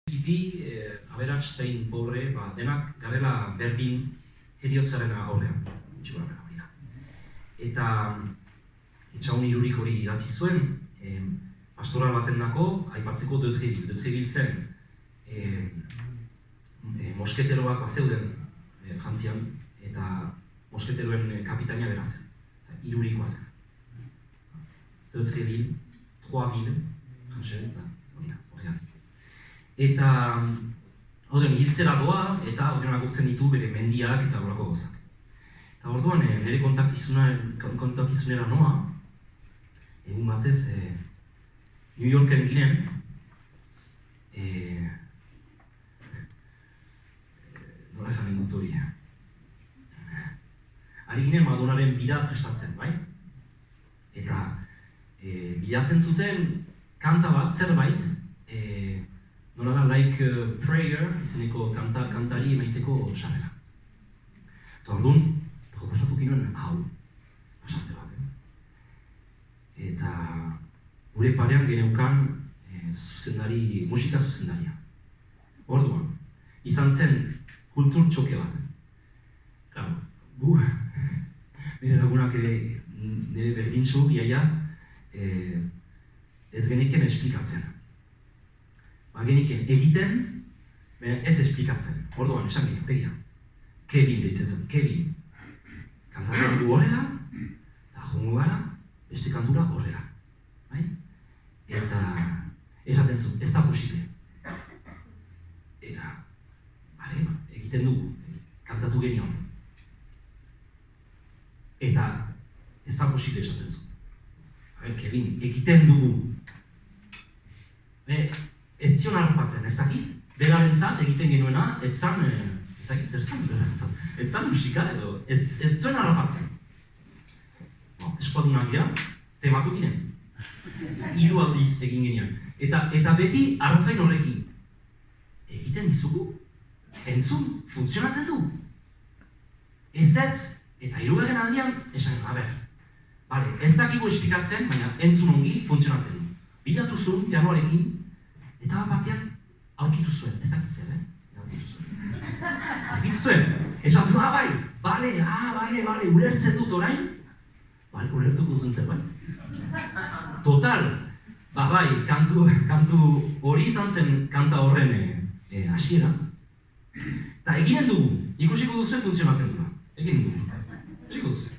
Bi aberats zein pobre, denak garela berdin heriotzaren aurrean, txikola hori da. Eta Etxaun Irurik hori idatzi zuen, pastoral baten dako, aipatzeko de Treville zen mosketeroak bazeuden Frantzian, eta mosketeroen kapitaina bera zen, eta Irurikoa zen. De Treville, Troisville, franxez, eta hori da, horregatik. Eta hiltzera doa eta horren agurtzen ditu bere mendiak eta horako gozak. Eta orduan nire kontakizunera noa, egun batez New Yorken ginen, nola jaren dut hori. Ari ginen Madonaren bira prestatzen, bai? Eta bilatzen zuten kanta bat, zerbait, nola da, like prayer, izeneko kantari emaiteko sarrera. Eta orduan, proposatu ginen hau, asarte bat. Eta gure parean geneukan zuzendari, musika zuzendaria. Orduan, izan zen kultur txoke bat. Claro, gu, nire lagunak ere, nire berdintxo, iaia, ez geniken esplikatzen. Geniken egiten, ez esplikatzen. Orduan, esan ginen, begia. Kevin deitzen zen, Kevin. Kantatzen du horrela, eta jongo gara, beste kantura horrela. Eta esaten zuen, ez da posible. Eta, egiten dugu, kantatu genion. Eta, ez da posible esaten zuen. Kevin, egiten dugu. Ez zion harrapatzen, ez dakit, berarentzat egiten genuena, ez zan, ez dakit zer zan berarentzat, ez zan musika edo, ez zuen harrapatzen. Eskuadunak gira, tematu ginen. 3 aldiz egin genian. Eta beti arrazoin horrekin. Egiten dizugu, entzun, funtzionatzen du. Ez, eta 3. aldian, esan, ez dakigu esplikatzen, baina entzun ongi funtzionatzen du. Bilatu zuen, pianoarekin, eta batean aurkitu zuen, ez dakitzen, aurkitu zuen. Esan zuen, bai, bale, ulertzen dut orain, ulertuko zuen zerbait. Total, bai, kantu hori izan zen kanta horren hasiera. Eta eginen dugu, ikusiko duzu funtzionatzen dugu, eginen dugu, ikusiko duzu.